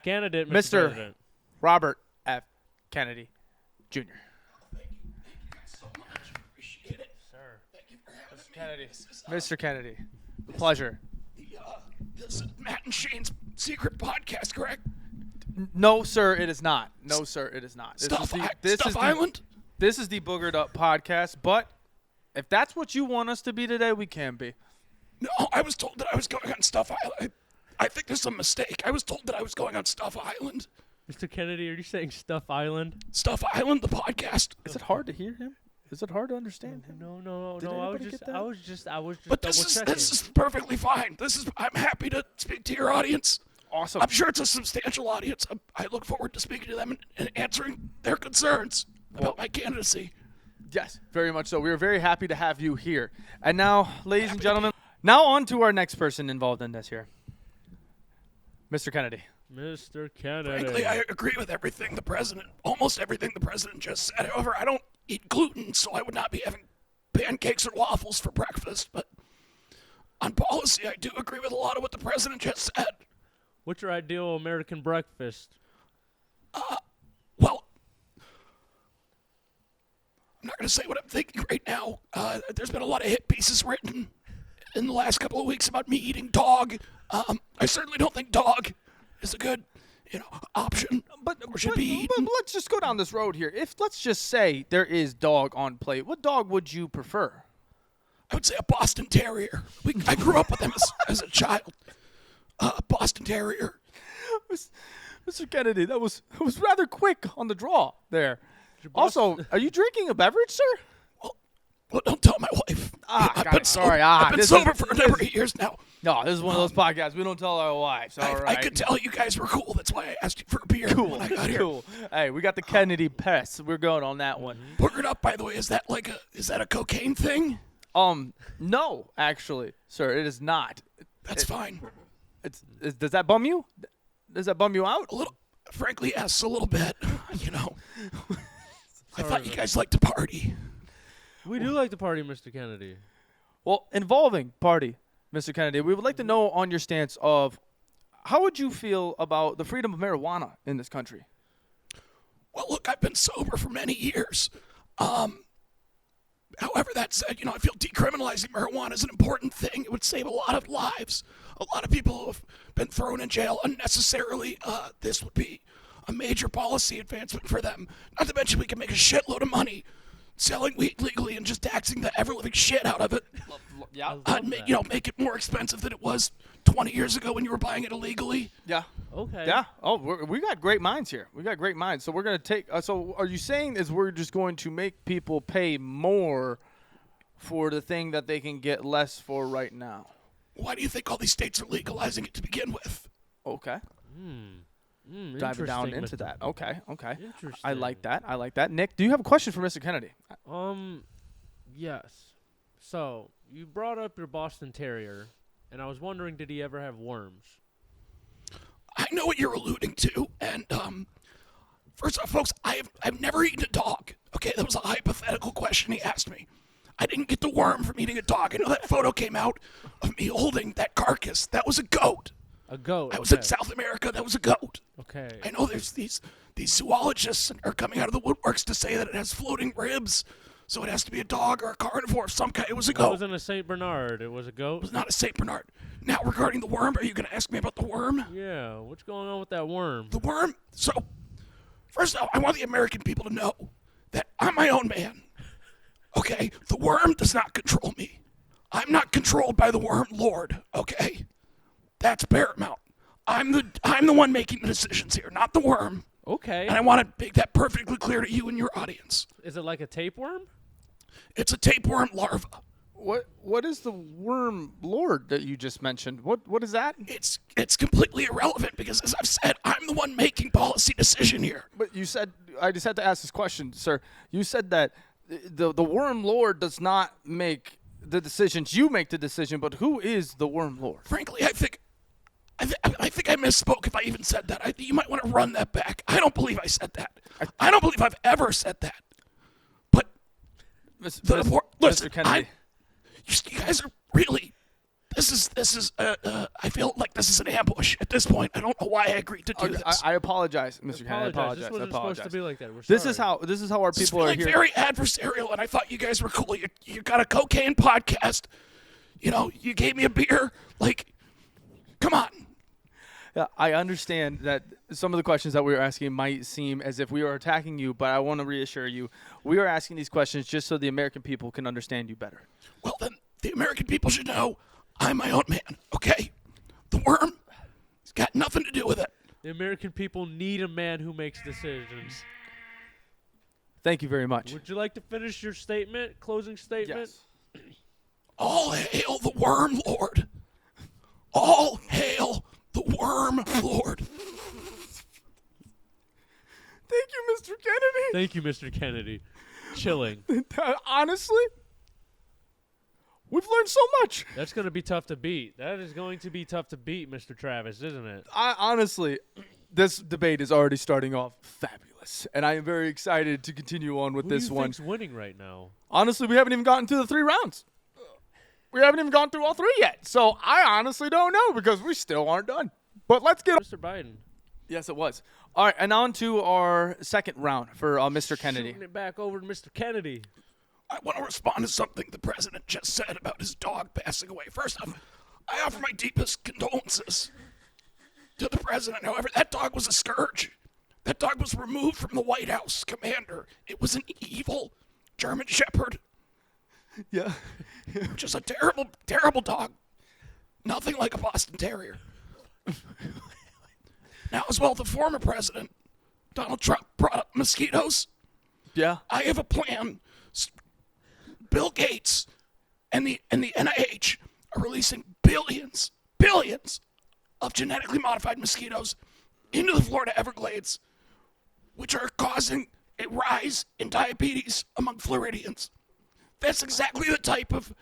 Candidate, Mr. Mr. President. Robert F. Kennedy, Jr. Thank you guys so much. Appreciate it. Sir. Thank you for having me. Kennedy. This is, Mr. Kennedy, pleasure. This is Matt and Shane's secret podcast, correct? No, sir, it is not. No, sir, it is not. Stuff Island? This is the Boogered Up podcast, but if that's what you want us to be today, we can be. No, I was told that I was going on Stuff Island. I think there's a mistake. I was told that I was going on Stuff Island. Mr. Kennedy, are you saying Stuff Island? Stuff Island, the podcast. Is it hard to hear him? Is it hard to understand him? No. Did I was anybody just get that? But double checking. this is perfectly fine. I'm happy to speak to your audience. Awesome. I'm sure it's a substantial audience. I look forward to speaking to them and answering their concerns about my candidacy. Yes, very much so. We are very happy to have you here. And now, ladies and gentlemen, now on to our next person involved in this here. Mr. Kennedy. Mr. Kennedy. Frankly, I agree with almost everything the president just said. However, I don't eat gluten, so I would not be having pancakes or waffles for breakfast. But on policy, I do agree with a lot of what the president just said. What's your ideal American breakfast? Well, I'm not going to say what I'm thinking right now. There's been a lot of hit pieces written in the last couple of weeks about me eating dog. I certainly don't think dog is a good, option. But should be eaten. let's just go down this road here. If let's just say there is dog on plate, what dog would you prefer? I would say a Boston Terrier. I grew up with them as a child. Boston Terrier. Mr. Kennedy, that was rather quick on the draw there. Also, are you drinking a beverage, sir? Well, don't tell my wife. I've been sober for a number of years now. No, this is one of those podcasts. We don't tell our wives. All right. I could tell you guys were cool. That's why I asked you for a beer when I got here. Cool. Hey, we got the Kennedy Press. We're going on that one. Boogered Up, by the way, is that a cocaine thing? No, actually, sir, it is not. That's fine. Does that bum you? Does that bum you out? A little, frankly, yes, a little bit. I thought you guys liked to party. We do like to party, Mr. Kennedy. Well, involving party, Mr. Kennedy, we would like to know on your stance of how would you feel about the freedom of marijuana in this country? Well, look, I've been sober for many years. However, that said, I feel decriminalizing marijuana is an important thing. It would save a lot of lives. A lot of people have been thrown in jail unnecessarily. This would be a major policy advancement for them. Not to mention we can make a shitload of money selling weed legally and just taxing the ever-living shit out of it. Yeah. Make it more expensive than it was 20 years ago when you were buying it illegally. Yeah. Okay. Yeah. Oh, we got great minds here. We got great minds. So we're going to take so are you saying is we're just going to make people pay more for the thing that they can get less for right now? Why do you think all these states are legalizing it to begin with? Okay. Diving down into Mr. that. Okay. Interesting. I like that. Nick, do you have a question for Mr. Kennedy? Yes. So, you brought up your Boston Terrier, and I was wondering, did he ever have worms? I know what you're alluding to, and first off, folks, I've never eaten a dog. Okay, that was a hypothetical question he asked me. I didn't get the worm from eating a dog. I know that photo came out of me holding that carcass. That was a goat. A goat. I was in South America. That was a goat. Okay. I know there's these zoologists are coming out of the woodworks to say that it has floating ribs, so it has to be a dog or a carnivore of some kind. It was a goat. It wasn't a Saint Bernard. It was a goat. It was not a Saint Bernard. Now, regarding the worm, are you going to ask me about the worm? Yeah. What's going on with that worm? The worm? So, first off, I want the American people to know that I'm my own man. Okay? The worm does not control me. I'm not controlled by the Wormlord. Okay? That's paramount. I'm the one making the decisions here, not the worm. Okay. And I want to make that perfectly clear to you and your audience. Is it like a tapeworm? It's a tapeworm larva. What is the Wormlord that you just mentioned? What is that? It's completely irrelevant because, as I've said, I'm the one making policy decision here. But you said I just had to ask this question, sir. You said that the Wormlord does not make the decisions. You make the decision, but who is the Wormlord? Frankly, I think I misspoke if I even said that. You might want to run that back. I don't believe I said that. I don't believe I've ever said that. But Mr. listen, Kennedy. you guys are really This is. I feel like this is an ambush at this point. I don't know why I agreed to do this. I apologize, Mr. Kennedy. I apologize. This I wasn't apologize. supposed to be like that. We're This sorry. is how our This is people are feeling here. very adversarial, and I thought you guys were cool. You got a cocaine podcast. You know, you gave me a beer. Like, come on. Yeah, I understand that some of the questions that we are asking might seem as if we are attacking you, but I want to reassure you, we are asking these questions just so the American people can understand you better. Well, then the American people should know I'm my own man. Okay, the worm. It's got nothing to do with it. The American people need a man who makes decisions. Thank you very much. Would you like to finish your statement, closing statement? Yes. All hail the Wormlord. All hail the Wormlord. Thank you, Mr. Kennedy. Thank you, Mr. Kennedy. Chilling. Honestly, we've learned so much. That's going to be tough to beat. That is going to be tough to beat, Mr. Travis, isn't it? Honestly, this debate is already starting off fabulous, and I am very excited to continue on with Who this do you one. think's winning right now? Honestly, we haven't even gotten to the 3 rounds. We haven't even gone through all 3 yet. So I honestly don't know because we still aren't done. But let's get Mr. Biden. Yes, it was. All right, and on to our second round for Mr. Kennedy. Shooting it back over to Mr. Kennedy. I want to respond to something the president just said about his dog passing away. First off, I offer my deepest condolences to the president. However, that dog was a scourge. That dog was removed from the White House, Commander. It was an evil German Shepherd, Yeah. which is a terrible, terrible dog. Nothing like a Boston Terrier. Now, as well, the former president, Donald Trump, brought up mosquitoes. Yeah. I have a plan. Bill Gates and the NIH are releasing billions of genetically modified mosquitoes into the Florida Everglades, which are causing a rise in diabetes among Floridians. That's exactly the type of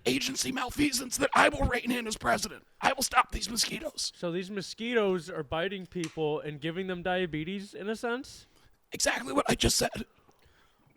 agency malfeasance that I will rein in as president. I will stop these mosquitoes. So these mosquitoes are biting people and giving them diabetes, in a sense? Exactly what I just said.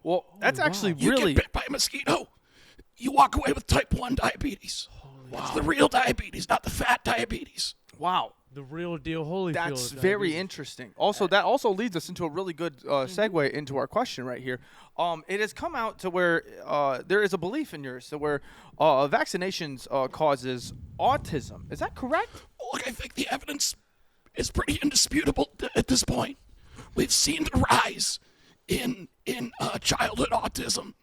Well, that's actually You really. get bit by a mosquito, you walk away with type 1 diabetes. It's the real diabetes, not the fat diabetes. Wow. The real deal, Holyfield. That's very interesting. Also, that also leads us into a really good segue into our question right here. It has come out to where there is a belief in yours to where vaccinations causes autism. Is that correct? Look, I think the evidence is pretty indisputable at this point. We've seen the rise in childhood autism,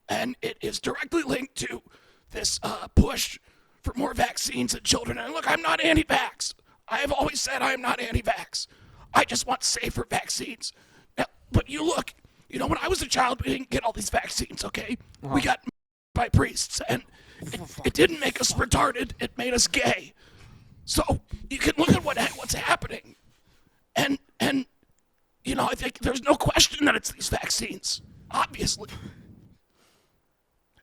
and it is directly linked to this push for more vaccines in children. And look, I'm not anti-vax. I have always said I am not anti-vax. I just want safer vaccines. Now, but you look, when I was a child, we didn't get all these vaccines, okay? We got by priests, and it didn't make us retarded. It made us gay. So you can look at what's happening. And I think there's no question that it's these vaccines, obviously.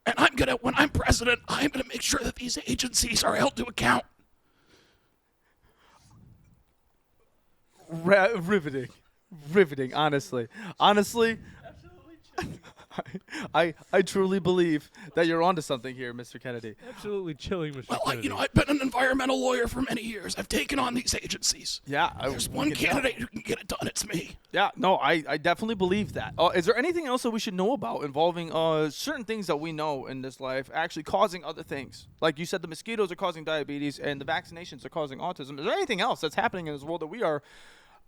And when I'm president, I'm gonna make sure that these agencies are held to account. Riveting, honestly. I truly believe that you're onto something here, Mr. Kennedy. Absolutely chilling, Mr. Well, Kennedy. I've been an environmental lawyer for many years. I've taken on these agencies. Yeah, There's one candidate who can get it done. It's me. Yeah, no, I definitely believe that. Is there anything else that we should know about involving certain things that we know in this life actually causing other things? Like you said, the mosquitoes are causing diabetes and the vaccinations are causing autism. Is there anything else that's happening in this world that we are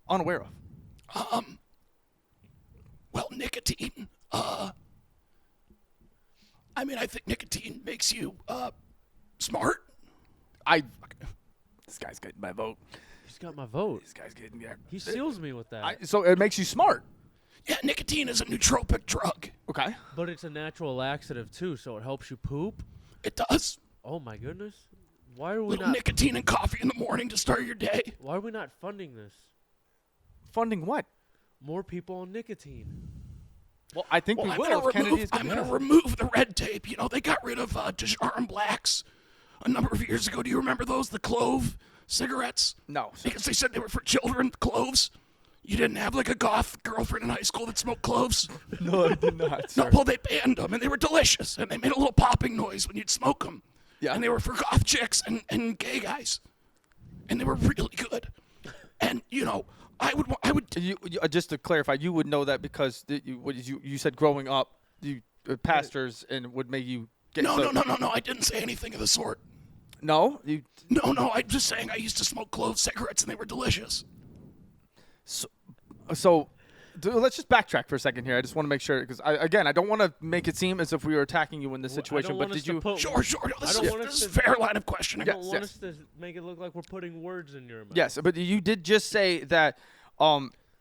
unaware of? Well, nicotine. I think nicotine makes you smart. This guy's getting my vote. He's got my vote. This guy's getting there. He seals me with that. So it makes you smart. Yeah, nicotine is a nootropic drug. Okay. But it's a natural laxative, too, so it helps you poop. It does. Oh, my goodness. Why are we Little not nicotine and coffee in the morning to start your day. Why are we not funding this? Funding what? More people on nicotine. Well, I think Well, we I'm will if Kennedy is going to remove the red tape. They got rid of Dijon Blacks a number of years ago. Do you remember those? The clove cigarettes? No. Because they said they were for children, cloves. You didn't have like a goth girlfriend in high school that smoked cloves? No, I did not. No, well, they banned them, and they were delicious, and they made a little popping noise when you'd smoke them. Yeah. And they were for goth chicks and gay guys. And they were really good. And, I would. Just to clarify, you would know that because you said growing up, pastors and would make you get. No. I didn't say anything of the sort. No, No. I'm just saying I used to smoke clove cigarettes and they were delicious. So let's just backtrack for a second here. I just want to make sure because I don't want to make it seem as if we were attacking you in this situation. But did you? Sure. This is a fair line of questioning. I don't want us to make it look like we're putting words in your mouth. Yes, but you did just say that.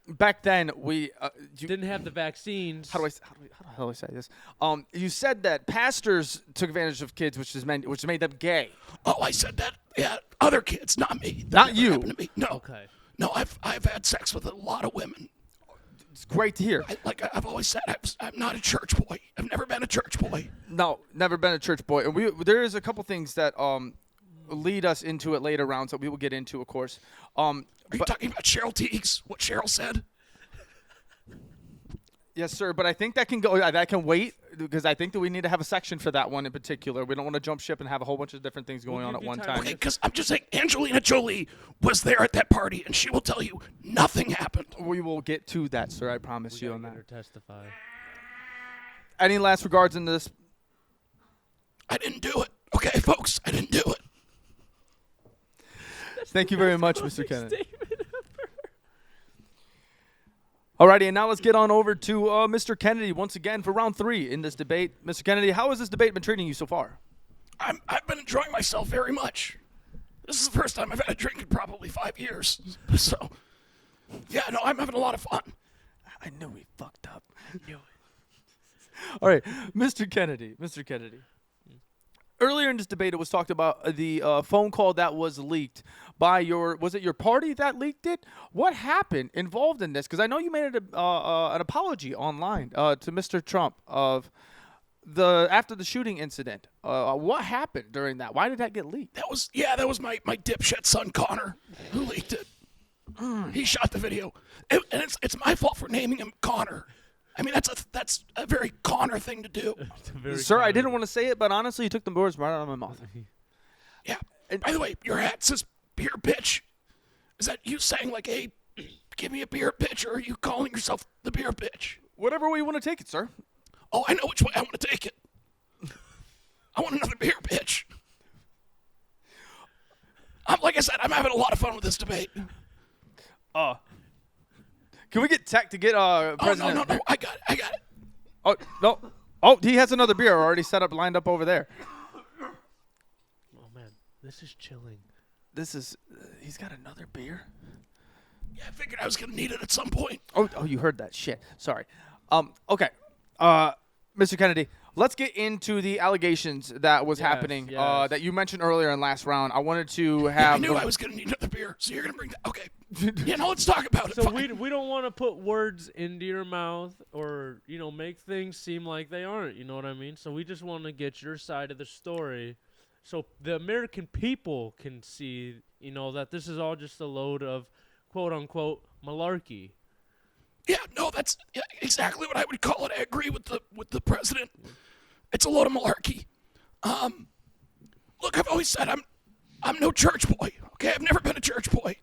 Back then we didn't have the vaccines. How do I say this? You said that pastors took advantage of kids, which made them gay. Oh, I said that. Yeah, other kids, not me. That not you. To me. No. Okay. No, I've had sex with a lot of women. It's great to hear. I've always said, I'm not a church boy. I've never been a church boy. No, never been a church boy. And there is a couple things that lead us into it later rounds that we will get into, of course. Are you talking about Cheryl Teagues? What Cheryl said? Yes, sir. But I think that can go. That can wait because I think that we need to have a section for that one in particular. We don't want to jump ship and have a whole bunch of different things going on at one time. Okay, because I'm just saying Angelina Jolie was there at that party, and she will tell you nothing happened. We will get to that, sir. I promise you on that. Her testify. Any last regards in this? I didn't do it. Okay, folks, I didn't do it. Thank you very much, Mr. Kennedy. Alrighty, and now let's get on over to Mr. Kennedy once again for round 3 in this debate. Mr. Kennedy, how has this debate been treating you so far? I've been enjoying myself very much. This is the first time I've had a drink in probably 5 years. So, yeah, no, I'm having a lot of fun. I knew we fucked up. I knew it. All right, Mr. Kennedy. Earlier in this debate, it was talked about the phone call that was leaked by was it your party that leaked it? What happened involved in this? Because I know you made an apology online to Mr. Trump after the shooting incident. What happened during that? Why did that get leaked? That was my dipshit son Connor who leaked it. He shot the video, and it's my fault for naming him Connor. I mean, that's a very Connor thing to do. Sir, I didn't want to say it, but honestly, you took the words right out of my mouth. Yeah. By the way, your hat says beer bitch. Is that you saying like, hey, give me a beer bitch, or are you calling yourself the beer bitch? Whatever way you want to take it, sir. Oh, I know which way I want to take it. I want another beer bitch. Like I said, I'm having a lot of fun with this debate. Can we get tech to get President? Oh, no. I got it. Oh, no. Oh, he has another beer already lined up over there. Oh, man. This is chilling. He's got another beer? Yeah, I figured I was going to need it at some point. Oh, you heard that. Shit. Sorry. Okay. Mr. Kennedy, let's get into the allegations that was happening that you mentioned earlier in last round. I wanted to have... I knew I was going to need another beer, so you're going to bring that. Okay. Yeah, no, let's talk about it. So we don't want to put words into your mouth or, make things seem like they aren't. You know what I mean? So we just want to get your side of the story so the American people can see, that this is all just a load of quote-unquote malarkey. Yeah, no, that's exactly what I would call it. I agree with the president. It's a load of malarkey. Look, I've always said I'm no church boy. Okay, I've never been a church boy.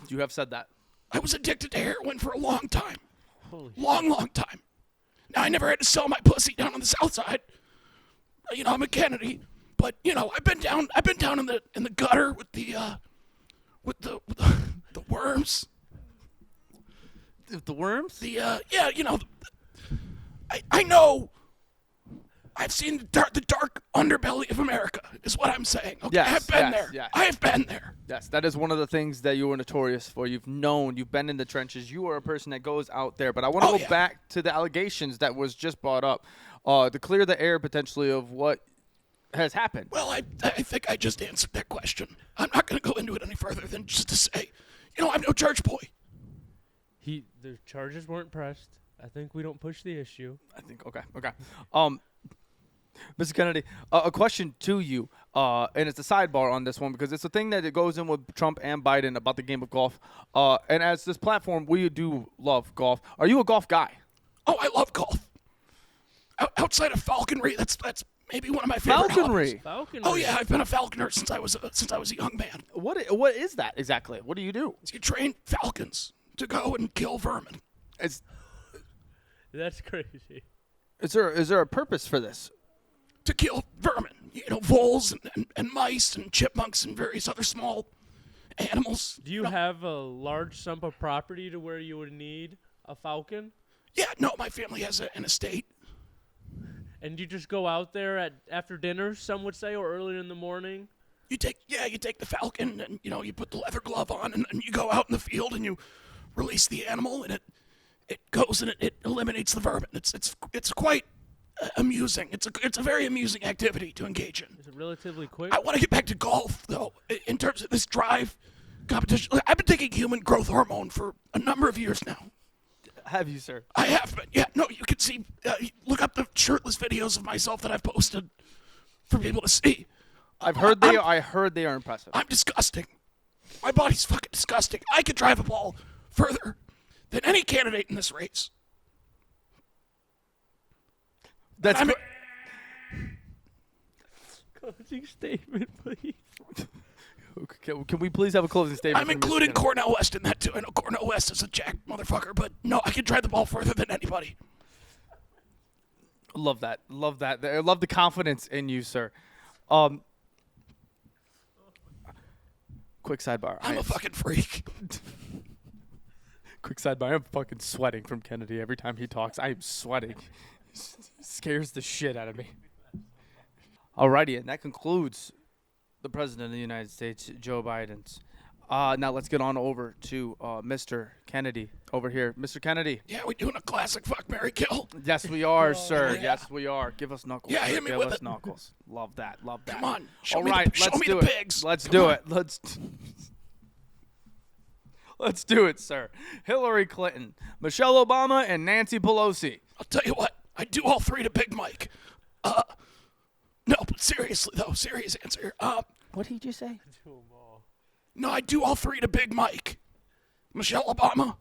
You have said that. I was addicted to heroin for a long time. Long time. Now, I never had to sell my pussy down on the south side. I'm a Kennedy, but I've been down in the gutter with the worms. The worms? I know. I've seen the dark underbelly of America, is what I'm saying. Okay? Yes, I've been there. Yes. I have been there. Yes, that is one of the things that you were notorious for. You've been in the trenches. You are a person that goes out there. But I want to go back to the allegations that was just brought up to clear the air potentially of what has happened. Well, I think I just answered that question. I'm not going to go into it any further than just to say, I'm no church boy. The charges weren't pressed. I think we don't push the issue. I think, okay. Mr. Kennedy, a question to you, and it's a sidebar on this one because it's a thing that it goes in with Trump and Biden about the game of golf. And as this platform, we do love golf. Are you a golf guy? Oh, I love golf. Outside of falconry, that's maybe one of my favorite Falconry. hobbies. Falconry. Oh yeah, I've been a falconer since I was a young man. What is that exactly? What do you do? You train falcons to go and kill vermin. That's crazy. Is there a purpose for this? To kill vermin, voles and mice and chipmunks and various other small animals. Do you have a large sum of property to where you would need a falcon? Yeah, no, my family has an estate. And you just go out there after dinner, some would say, or early in the morning? You take the falcon and you put the leather glove on and you go out in the field and you release the animal and it goes and it eliminates the vermin. It's quite amusing. It's a very amusing activity to engage in. Is it relatively quick? I want to get back to golf though. In terms of this drive competition, I've been taking human growth hormone for a number of years now. Have you, sir? I have been. Yeah, no, you can see. Look up the shirtless videos of myself that I've posted for people to see. I heard they are impressive. I'm disgusting. My body's fucking disgusting. I could drive a ball further than any candidate in this race. That's Closing statement, please. Can we please have a closing statement? I'm including Cornell West in that too. I know Cornell West is a jack motherfucker, but no, I can drive the ball further than anybody. Love that. I love the confidence in you, sir. Quick sidebar. I'm a fucking freak. Quick sidebar. I'm fucking sweating from Kennedy every time he talks. I am sweating. Scares the shit out of me. Alrighty, and that concludes the President of the United States, Joe Biden's. Now let's get on over to Mr. Kennedy over here. Mr. Kennedy. Yeah, we doing a classic fuck, marry, kill. Yes, we are, sir. yeah. Yes, we are. Give us knuckles. Yeah, sir. hit me Give with us it. knuckles. Love that. Love that. Come on, show All me right, show let's me do the it. pigs. Let's Come do on. it. Let's do it, sir. Hillary Clinton, Michelle Obama, and Nancy Pelosi. I'll tell you what, I do all three to Big Mike. No, but seriously though, serious answer. What did you say? No, I do all three to Big Mike. Michelle Obama.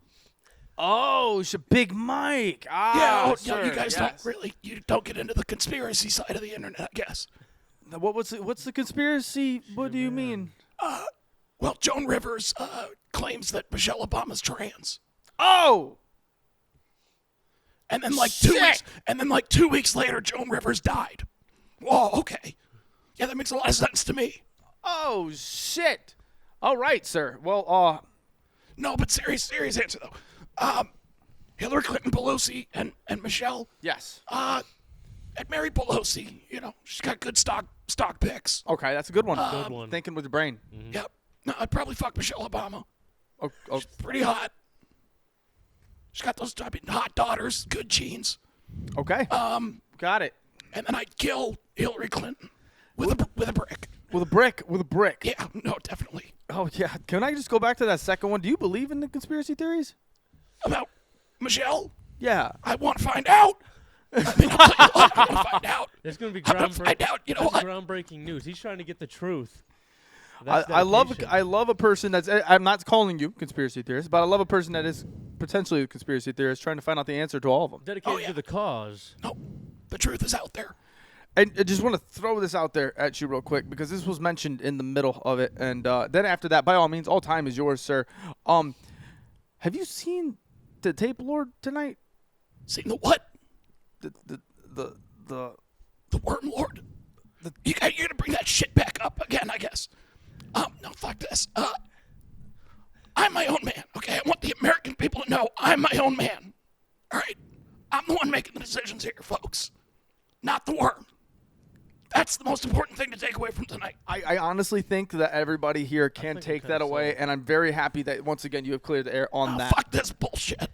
Oh, Big Mike. Yeah, sir, you guys yes. you don't get into the conspiracy side of the internet, I guess. What's the conspiracy? What do you mean? Well, Joan Rivers claims that Michelle Obama's trans. Oh, And then like Shit. 2 weeks later, Joan Rivers died. Whoa, okay. Yeah, that makes a lot of sense to me. oh, shit. All right, sir. Well, No, but serious answer though. Hillary Clinton, Pelosi, and Michelle. yes. I'd marry Pelosi. She's got good stock picks. Okay, that's a good one. Good one. Thinking with your brain. Yep. No, I'd probably fuck Michelle Obama. Oh, She's pretty hot. She's got those hot daughters, good genes. okay. Got it. And then I'd kill Hillary Clinton with a brick. With a brick. Yeah, no, definitely. Oh, yeah. Can I just go back to that second one? Do you believe in the conspiracy theories? About Michelle, Yeah. I want to find out. I mean, I'll tell you what, I want to find out. It's going to be I'm gonna find out. You know that's what? groundbreaking news. He's trying to get the truth. I That's love dedication. a person that's. I'm not calling you conspiracy theorist, but I love a person that is potentially a conspiracy theorist trying to find out the answer to all of them. dedicated yeah. to the cause. No, the truth is out there. And I just want to throw this out there at you real quick because this was mentioned in the middle of it, and then after that, by all means, all time is yours, sir. Have you seen the Tape Lord tonight? Seen the what? The The Wormlord. You're gonna bring that shit back up again, I guess. No, fuck this. I'm my own man. Okay, I want the American people to know I'm my own man. All right, I'm the one making the decisions here, folks, not the worm. That's the most important thing to take away from tonight. I honestly think that everybody here can think take it that kinda away, sold. and I'm very happy that once again you have cleared the air on that. Fuck this bullshit.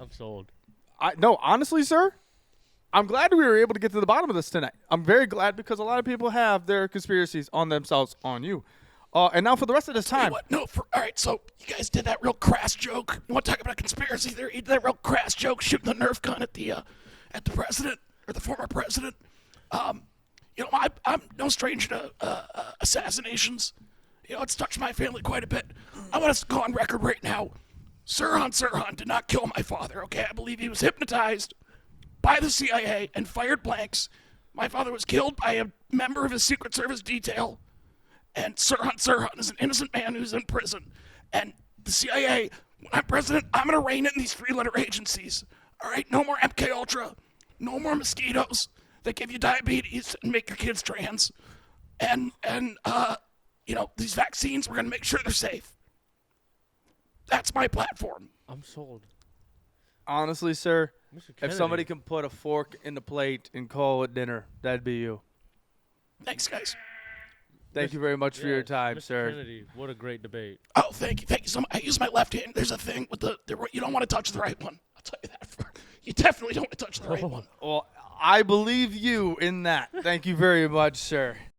I'm sold. No, honestly, sir, I'm glad we were able to get to the bottom of this tonight. I'm very glad because a lot of people have their conspiracies on themselves on you. And now for the rest of this You know time, what? No, all right, so you guys did that real crass joke. You want to talk about a conspiracy theory? You did that real crass joke shooting the Nerf gun at the president or the former president. I'm no stranger to assassinations. It's touched my family quite a bit. I want to go on record right now. Sirhan did not kill my father, okay? I believe he was hypnotized by the CIA and fired blanks My father was killed by a member of his Secret Service detail. And Sirhan is an innocent man who's in prison. And the CIA, when I'm president, I'm going to rein in these three-letter agencies. All right? No more MK Ultra. No more mosquitoes that give you diabetes and make your kids trans. And these vaccines, we're going to make sure they're safe. That's my platform. I'm sold. Honestly, sir, Mr. if Kennedy. somebody can put a fork in the plate and call it dinner, that'd be you. Thanks, guys. Thank you very much for your Yes, time, Mr. sir. Kennedy, what a great debate. Oh, thank you so much. I use my left hand. There's a thing with you don't want to touch the right one. I'll tell you that. You definitely don't want to touch the right one. Well, I believe you in that. Thank you very much, sir.